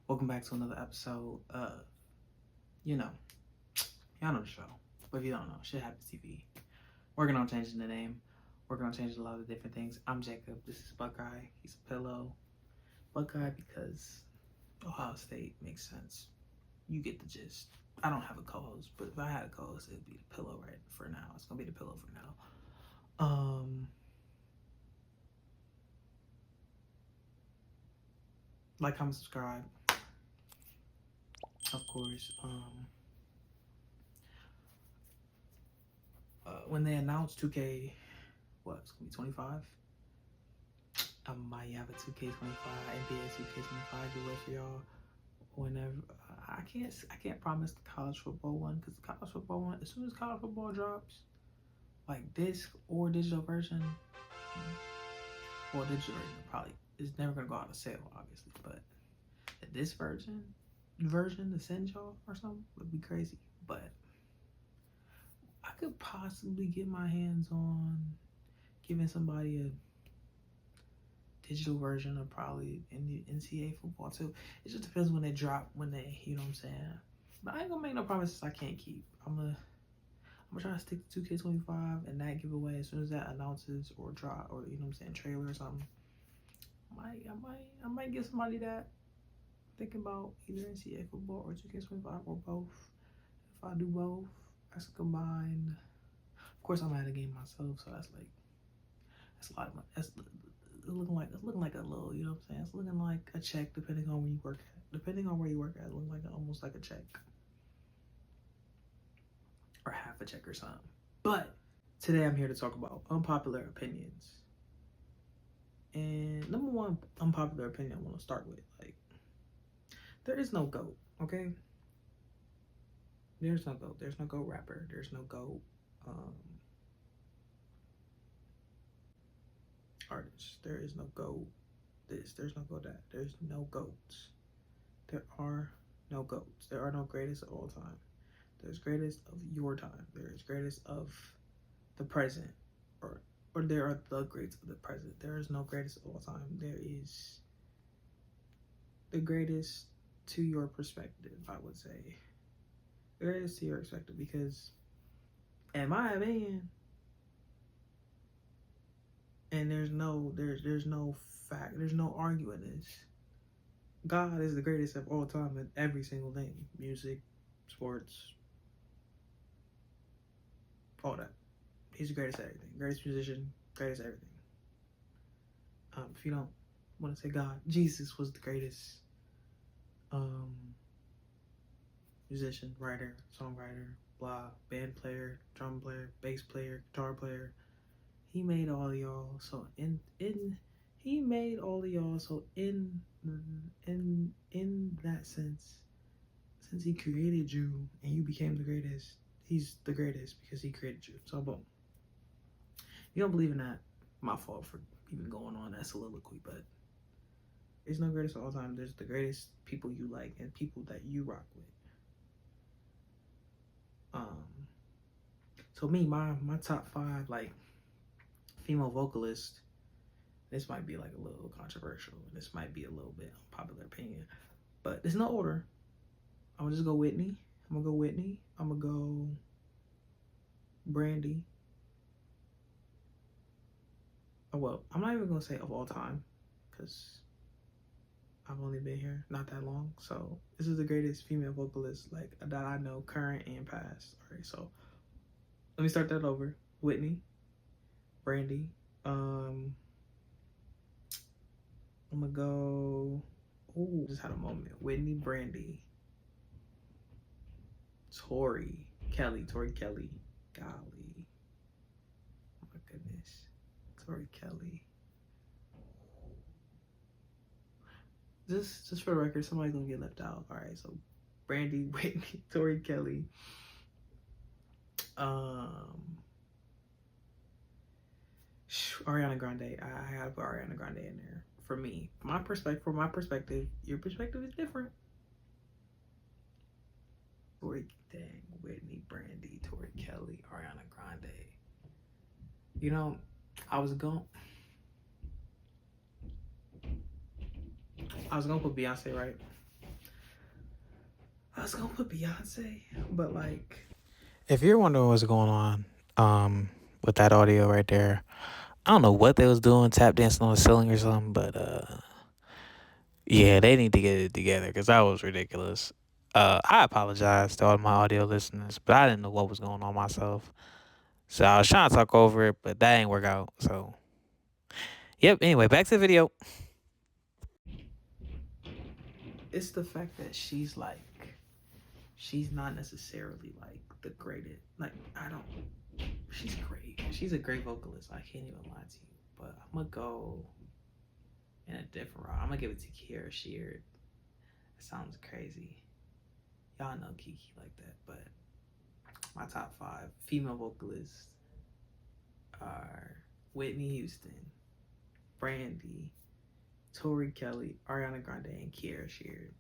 Welcome back to another episode of, you know, y'all know the show. But if you don't know, Shit Happens TV. Working on changing the name. Working on changing a lot of different things. I'm Jacob. This is Buckeye. He's a pillow. Buckeye because Ohio State makes sense. You get the gist. I don't have a co-host, but if I had a co-host, it'd be the pillow right for now. It's gonna be the pillow for now. Like, comment, subscribe. Of course. When they announced 2K, what, it's gonna be 25? I might have a 2K25, NBA 2K25 giveaway for y'all. Whenever I can't promise the college football one, because the college football one, as soon as college football drops, like disc or digital version, well, digital version probably is never gonna go out of sale, obviously, but this version to send y'all or something would be crazy. But I could possibly get my hands on giving somebody a digital version of probably NCAA football too. It just depends when they drop, you know what I'm saying? But I ain't gonna make no promises I can't keep. I'm gonna try to stick to 2K25 and that giveaway as soon as that announces or drop, or you know what I'm saying, trailer or something. I might give somebody that. Thinking about either NCAA football or 2K25 or both. If I do both, that's combined. Of course, I'm at a game myself, so that's a lot of money. It's looking like a little, you know what I'm saying? It's looking like a check depending on where you work at. Depending on where you work at, it looks like almost like a check. Or half a check or something. But today I'm here to talk about unpopular opinions. And number one unpopular opinion I want to start with, there is no GOAT, okay? There's no GOAT. There's no GOAT rapper. There's no GOAT artist. There is no GOAT this. There's no GOAT that. There's no GOATs. There are no GOATs. There are no greatest of all time. There's greatest of your time. There is greatest of the present. Or there are the greats of the present. There is no greatest of all time. There is the greatest to your perspective, I would say. The greatest to your perspective, because in my opinion, and there's no fact, there's no arguing this, God is the greatest of all time in every single thing. Music, sports, all that. He's the greatest at everything. Greatest musician, greatest everything. If you don't want to say God, Jesus was the greatest musician, writer, songwriter, blah, band player, drum player, bass player, guitar player. He made all of y'all. So in that sense, since he created you and you became the greatest, he's the greatest because he created you. So boom. You don't believe in that, my fault for even going on that soliloquy, but there's no greatest of all time. There's the greatest people you like and people that you rock with. So me, my top 5 female vocalists, this might be a little controversial. This might be a little bit unpopular opinion, but there's no order. I'm gonna just go Whitney. I'm gonna go Brandy. Oh, well, I'm not even gonna say of all time because I've only been here not that long. So this is the greatest female vocalist that I know, current and past. All right, so let me start that over. Whitney, Brandy. I'm gonna go. Oh, just had a moment. Whitney, Brandy, Tori Kelly. Golly, oh my goodness, Tori Kelly. Just for the record, somebody's gonna get left out. All right, so Brandy, Whitney, Tori Kelly. Ariana Grande. I gotta put Ariana Grande in there. For me, from my perspective, your perspective is different. Whitney, Brandy, Tori Kelly, Ariana Grande. You know, I was gonna put Beyonce, right? I was gonna put Beyonce, but like, If you're wondering what's going on, with that audio right there, I don't know what they was doing, tap dancing on the ceiling or something, but yeah, they need to get it together because that was ridiculous. I apologize to all my audio listeners, but I didn't know what was going on myself. So I was trying to talk over it, but that ain't work out. So, yep. Anyway, back to the video. it's the fact that she's not necessarily like the greatest. Like, I don't. She's great. She's a great vocalist. I can't even lie to you. But I'm gonna go in a different route. I'm gonna give it to Kiera Sheard. It sounds crazy. Y'all know Kiki like that, but my top 5 female vocalists are Whitney Houston, Brandy, Tori Kelly, Ariana Grande, and Kiera Sheard.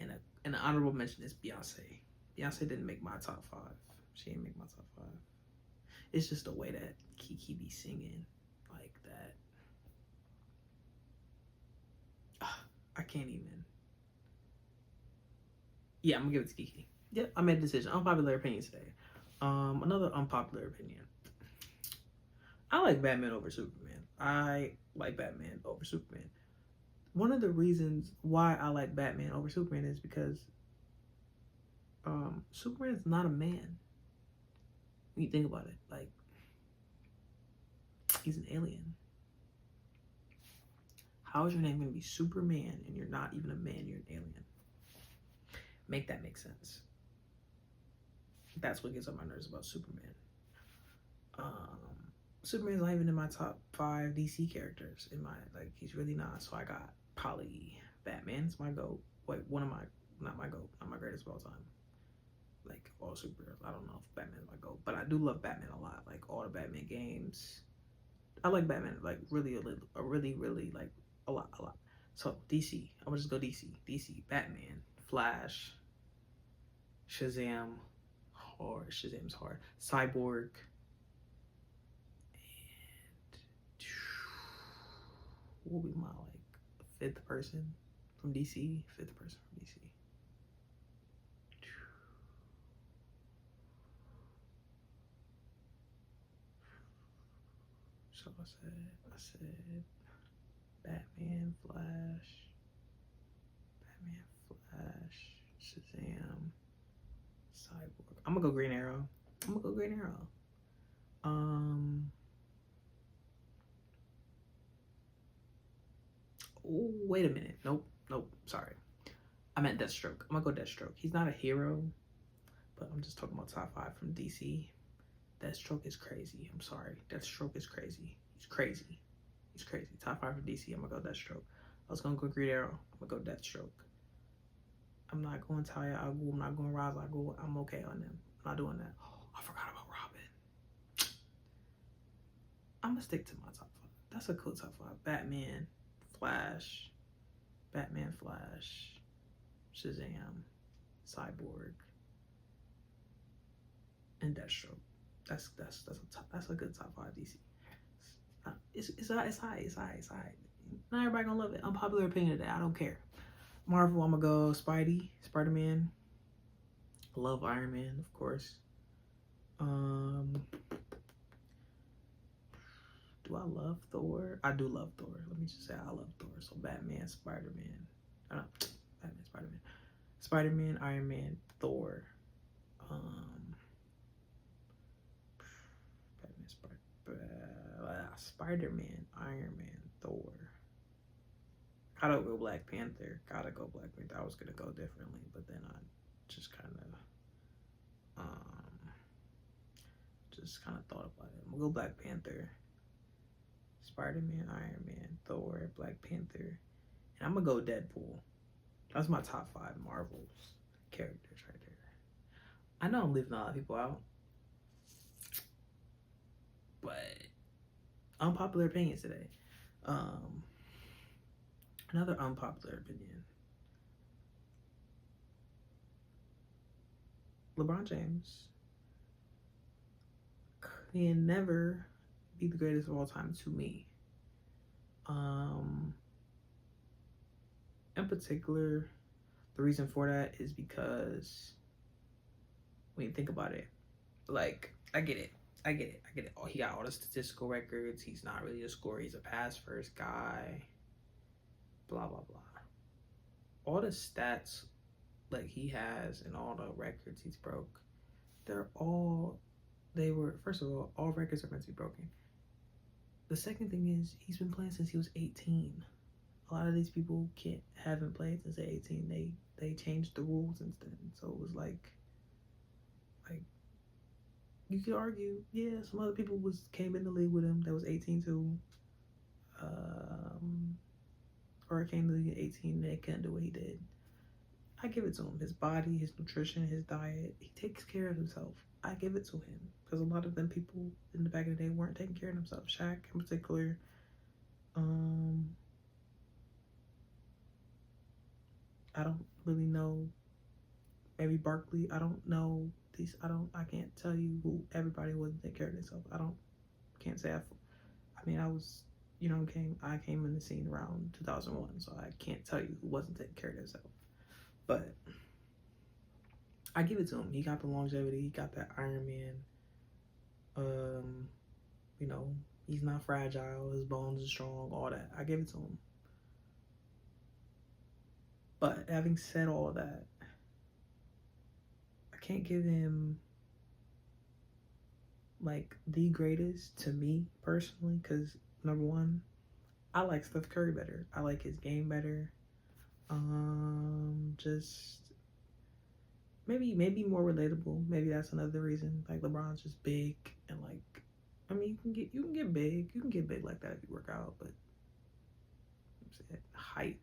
And an honorable mention is Beyonce. Beyonce didn't make my top 5. She didn't make my top 5. It's just the way that Kiki be singing like that. I can't even. Yeah, I'm gonna give it to Kiki. Yep, I made a decision. Unpopular opinion today. Another unpopular opinion. I like Batman over Superman. I like Batman over Superman. One of the reasons why I like Batman over Superman is because Superman is not a man. When you think about it, like, he's an alien. How is your name going to be Superman and you're not even a man? You're an alien. Make that make sense. That's what gets on my nerves about Superman. Superman's not even in my top 5 DC characters. In my he's really not. So I got probably Batman's my GOAT. Wait, one of my not my GOAT, not my greatest of all time. Like all superheroes, I don't know if Batman's my GOAT, but I do love Batman a lot. Like all the Batman games, I like Batman like really like a lot. So DC, I'm gonna just go DC, Batman, Flash, Shazam, hard. Shazam's hard. Cyborg, and what will be my like fifth person from DC? Fifth person from DC. So I said Batman, Flash, Shazam, Cyborg. I'm gonna go Green Arrow. Um. Oh, wait a minute. Nope. Sorry. I meant Deathstroke. I'm gonna go Deathstroke. He's not a hero, but I'm just talking about top 5 from DC. Deathstroke is crazy. I'm sorry. Deathstroke is crazy. He's crazy. Top 5 from DC. I'm gonna go Deathstroke. I was gonna go Green Arrow. I'm gonna go Deathstroke. I'm not going Talia al Ghul. I'm not going Ra's al Ghul. I'm okay on them. I'm not doing that. Oh, I forgot about Robin. I'm gonna stick to my top 5. That's a cool top 5. Batman, Flash, Shazam, Cyborg, and Deathstroke. That's a good top 5 DC. It's high. Not everybody gonna love it. Unpopular opinion today. I don't care. Marvel, I'm gonna go Spider-Man. Love Iron Man, of course. Do I love Thor? I do love Thor. Let me just say I love Thor. So Batman, Spider-Man. Spider-Man, Iron Man, Thor. Spider-Man, Iron Man, Thor. Gotta go Black Panther. I was gonna go differently, but then I just kind of thought about it. I'm gonna go Black Panther, Spider-Man, Iron Man, Thor, Black Panther, and I'm gonna go Deadpool. That's my top 5 Marvels characters right there. I know I'm leaving a lot of people out, but unpopular opinions today. Another unpopular opinion. LeBron James can never be the greatest of all time to me. In particular, The reason for that is because when you think about it, like, I get it. Oh, he got all the statistical records. He's not really a scorer. He's a pass first guy. Blah blah blah. All the stats like he has and all the records he's broke, they were, first of all records are meant to be broken. The second thing is he's been playing since he was 18. A lot of these people haven't played since they're 18. They changed the rules since then. So it was like you could argue, yeah, some other people came in the league with him that was 18 too. Or came to the league at 18 and they couldn't do what he did. I give it to him. His body, his nutrition, his diet, he takes care of himself. I give it to him. Because a lot of them people in the back of the day weren't taking care of themselves. Shaq in particular. I don't really know. Maybe Barkley. I don't know these. I can't tell you who everybody wasn't taking care of themselves. Can't say I mean, I came in the scene around 2001, so I can't tell you who wasn't taking care of themselves. But I give it to him. He got the longevity. He got that Iron Man. He's not fragile. His bones are strong. All that. I give it to him. But having said all that, I can't give him like the greatest to me personally, because number one, I like Steph Curry better. I like his game better. Just maybe more relatable. Maybe that's another reason. Like LeBron's just big and like, I mean, you can get big. You can get big like that if you work out, but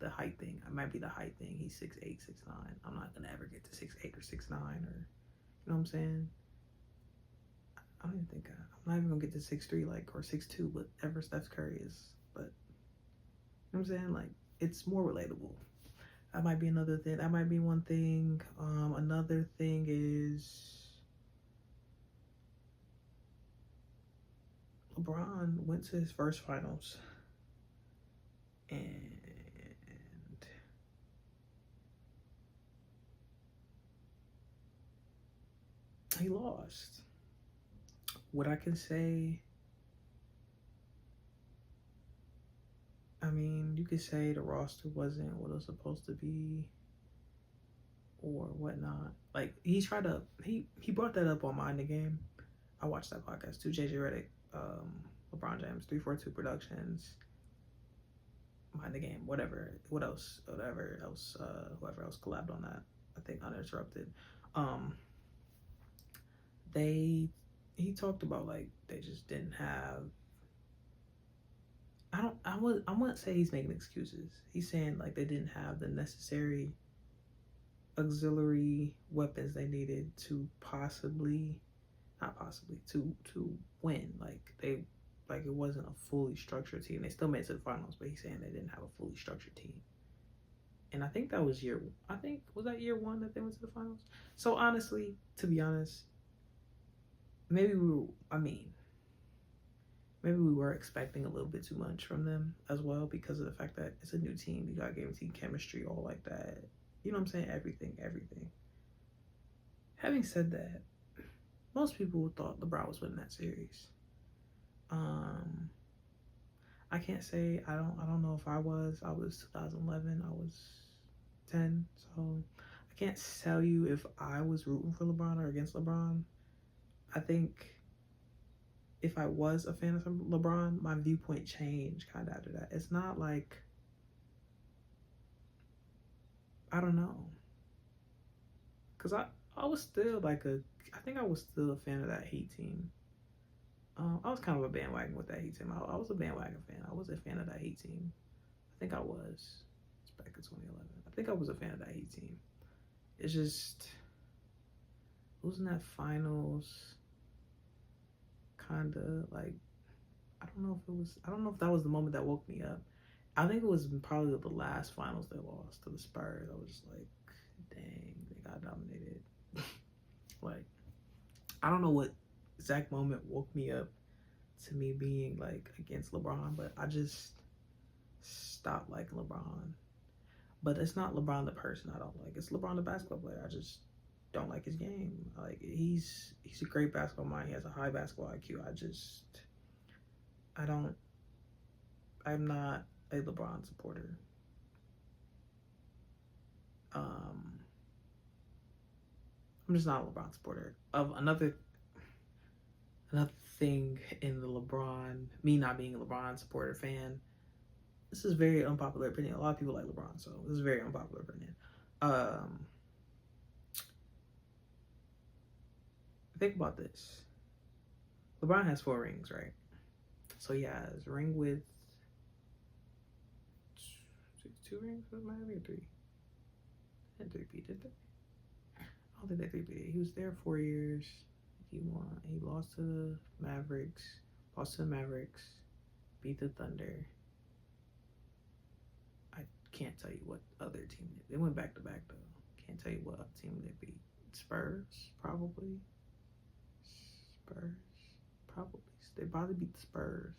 the height thing. It might be the height thing. He's 6'8", 6'9". I'm not gonna ever get to 6'8" or 6'9", or you know what I'm saying? I don't even think I'm not even gonna get to 6'3" or 6'2", whatever Steph Curry is. But you know what I'm saying? Like, it's more relatable. That might be another thing. That might be one thing. Another thing is LeBron went to his first finals and he lost. What I can say, I mean, you could say the roster wasn't what it was supposed to be or whatnot. Like, he brought that up on Mind the Game. I watched that podcast too. JJ Redick, LeBron James, 342 Productions, Mind the Game, whatever. What else? Whoever else collabed on that. I think Uninterrupted. He talked about like they just didn't have. I wouldn't say he's making excuses. He's saying like they didn't have the necessary auxiliary weapons they needed to to win. Like it wasn't a fully structured team. They still made it to the finals, but he's saying they didn't have a fully structured team. And I think that was was that year one that they went to the finals? So honestly, to be honest, maybe we were expecting a little bit too much from them as well, because of the fact that it's a new team. You got guaranteed chemistry, all like that. You know what I'm saying? Everything. Having said that, most people thought LeBron was winning that series. I can't say I don't know if I was. I was 2011. I was 10. So I can't tell you if I was rooting for LeBron or against LeBron. I think if I was a fan of LeBron, my viewpoint changed kind of after that. It's not like, I don't know, because I was still I think I was still a fan of that Heat team. I was kind of a bandwagon with that Heat team. I was a bandwagon fan. I was a fan of that Heat team. I think I was. It's back in 2011. I think I was a fan of that Heat team. It's just losing that finals kind of like, I don't know if that was the moment that woke me up. I think it was probably the last finals they lost to the Spurs. I was just like, dang, they got dominated. Like, I don't know what exact moment woke me up to me being like against LeBron, but I just stopped liking LeBron. But it's not LeBron the person I don't like. It's LeBron the basketball player. I just don't like his game. Like he's a great basketball mind. He has a high basketball IQ. I don't. I'm not a LeBron supporter. Um, I'm just not a LeBron supporter. Of another thing in the LeBron, me not being a LeBron supporter fan. This is very unpopular opinion. A lot of people like LeBron, so this is very unpopular opinion. Think about this. LeBron has 4 rings, right? So he has a ring with 2 rings with Miami or 3? They didn't 3-peat, did they? I don't think they 3-peated. He was there 4 years. He won. He lost to the Mavericks. Beat the Thunder. I can't tell you what other team they went back to back though. Can't tell you what team they beat. Spurs, probably. They probably beat the Spurs.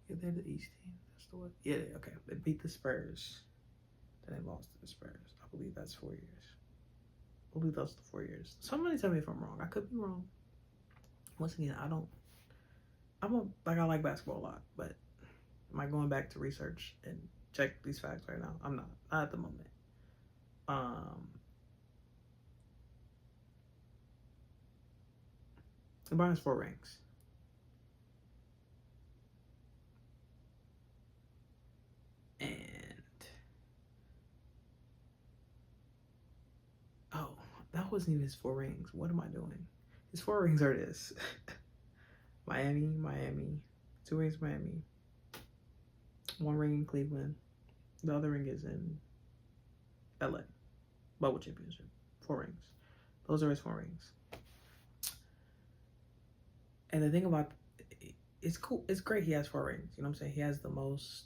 Yeah, they're the East team. That's the one. Yeah, okay. They beat the Spurs. Then they lost to the Spurs. I believe that's 4 years. I believe that's the 4 years. Somebody tell me if I'm wrong. I could be wrong. Once again, I like basketball a lot, but am I going back to research and check these facts right now? I'm not. Not at the moment. LeBron has 4 rings. And that wasn't even his 4 rings. What am I doing? His 4 rings are this. Miami. 2 rings Miami. 1 ring in Cleveland. The other ring is in LA. Bubble championship. 4 rings. Those are his 4 rings. And the thing about it's cool. It's great he has 4 rings. You know what I'm saying? He has the most.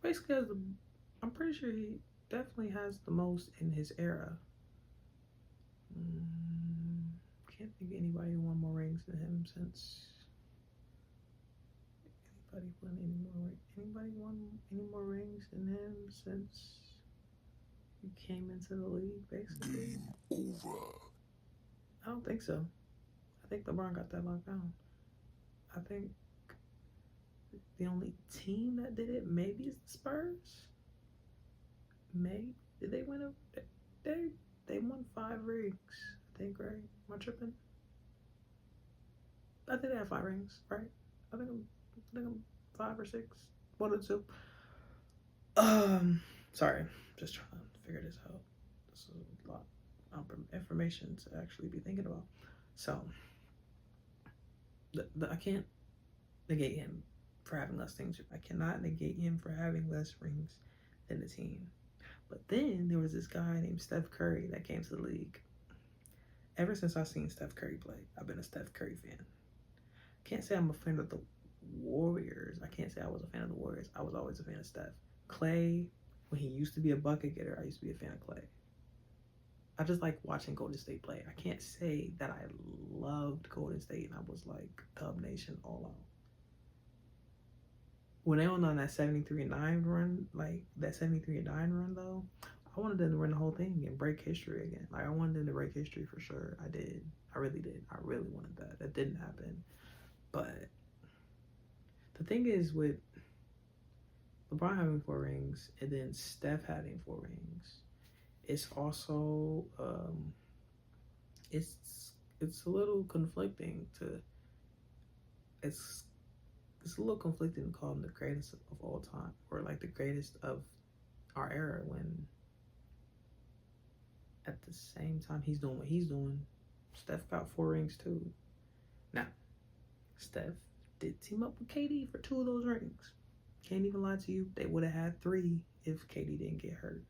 Basically has the. I'm pretty sure he definitely has the most in his era. Can't think of anybody who won more rings than him since. Anybody won any more rings than him since he came into the league? Basically, game over. I don't think so. I think LeBron got that locked down. I think the only team that did it maybe is the Spurs. Maybe did they win a? They won 5 rings. I think, right? Am I tripping? I think they have 5 rings, right? I think I'm 5 or 6. 1 or 2. Sorry, just trying to figure this out. This is a lot of information to actually be thinking about. So, I can't negate him for having less things. I cannot negate him for having less rings than the team. But then there was this guy named Steph Curry that came to the league. Ever since I've seen Steph Curry play, I've been a Steph Curry fan. Can't say I'm a fan of the Warriors. I can't say I was a fan of the Warriors. I was always a fan of Steph. Clay, when he used to be a bucket getter, I used to be a fan of Clay. I just like watching Golden State play. I can't say that I loved Golden State and I was like Dub Nation all out. When they went on that 73-9 run, like that 73-9 run though, I wanted them to run the whole thing and break history again. Like I wanted them to break history for sure. I did. I really did. I really wanted that. That didn't happen. But the thing is with LeBron having 4 rings and then Steph having 4 rings, it's also it's a little conflicting to it's a little conflicting to call him the greatest of all time or like the greatest of our era when at the same time he's doing what he's doing. Steph got 4 rings too. Now, Steph did team up with KD for 2 of those rings. Can't even lie to you. They would have had 3 if KD didn't get hurt.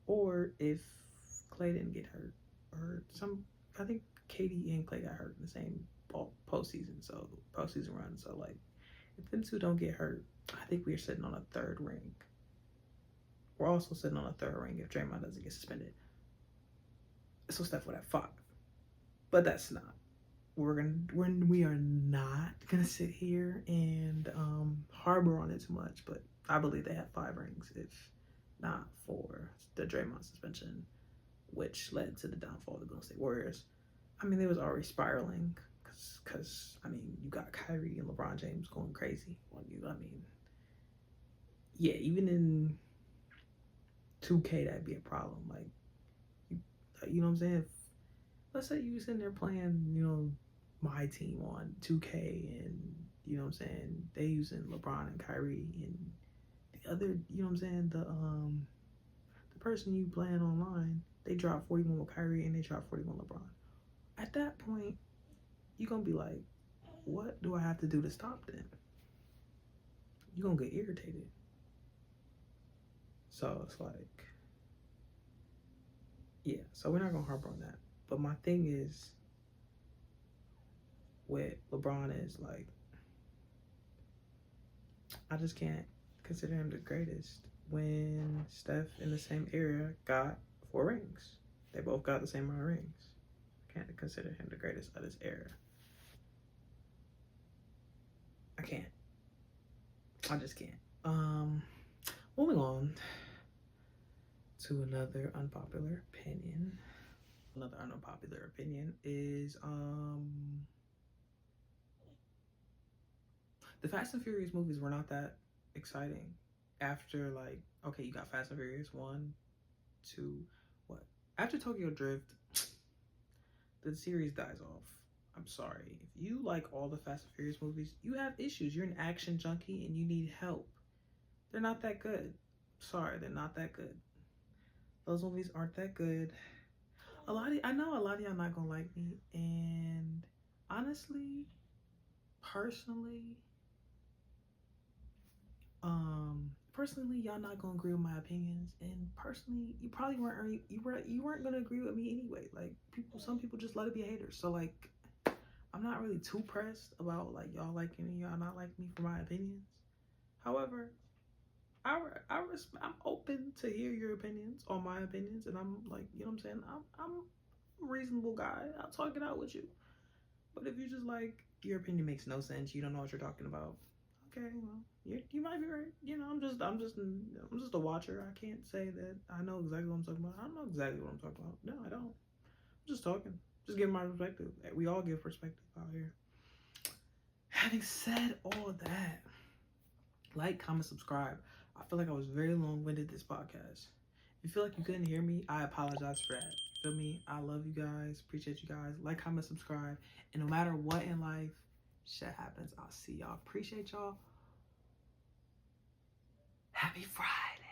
Or if Clay didn't get hurt. Or I think KD and Clay got hurt in the same postseason run. So like if them 2 don't get hurt, I think we're sitting on a 3rd ring. We're also sitting on a 3rd ring if Draymond doesn't get suspended. So Steph would have 5. But that's not. we are not gonna sit here and harbor on it too much, but I believe they have 5 rings, if not for the Draymond suspension, which led to the downfall of the Golden State Warriors. I mean, they was already spiraling because I mean, you got Kyrie and LeBron James going crazy on you. I mean, yeah, even in 2K that'd be a problem. Like, you know what I'm saying? Let's say you was in there playing, my team on 2K, and you know what I'm saying, they using LeBron and Kyrie, and the other, you know what I'm saying, the person you playing online, they drop 41 with Kyrie and they drop 41 LeBron. At that point, you're gonna be like, what do I have to do to stop them? You're gonna get irritated. So it's like, yeah, so we're not gonna harbor on that. But my thing is with LeBron is like, I just can't consider him the greatest when Steph in the same era got 4 rings. They both got the same amount of rings. I can't consider him the greatest of his era. I can't. I just can't. Moving on to another unpopular opinion. Another unpopular opinion is the Fast and Furious movies were not that exciting after, like, okay, you got Fast and Furious 1, 2, what? After Tokyo Drift, the series dies off. I'm sorry. If you like all the Fast and Furious movies, you have issues. You're an action junkie and you need help. They're not that good. Sorry, they're not that good. Those movies aren't that good. I know a lot of y'all not gonna like me, and honestly, personally, personally, y'all not gonna agree with my opinions, and personally, you probably weren't gonna agree with me anyway. Like, some people just let it be haters. So like, I'm not really too pressed about like y'all liking me, y'all not liking me for my opinions. However, I'm open to hear your opinions on my opinions, and I'm like, you know what I'm saying? I'm a reasonable guy. I'll talk it out with you. But if you just like, your opinion makes no sense, you don't know what you're talking about, okay, well, you might be right. I'm just a watcher. I can't say that I know exactly what I'm talking about. I don't know exactly what I'm talking about. No, I don't. I'm just talking. Just giving my perspective. We all give perspective out here. Having said all of that, like, comment, subscribe. I feel like I was very long-winded this podcast. If you feel like you couldn't hear me, I apologize for that. You feel me? I love you guys. Appreciate you guys. Like, comment, subscribe. And no matter what in life, shit happens. I'll see y'all. Appreciate y'all. Happy Friday.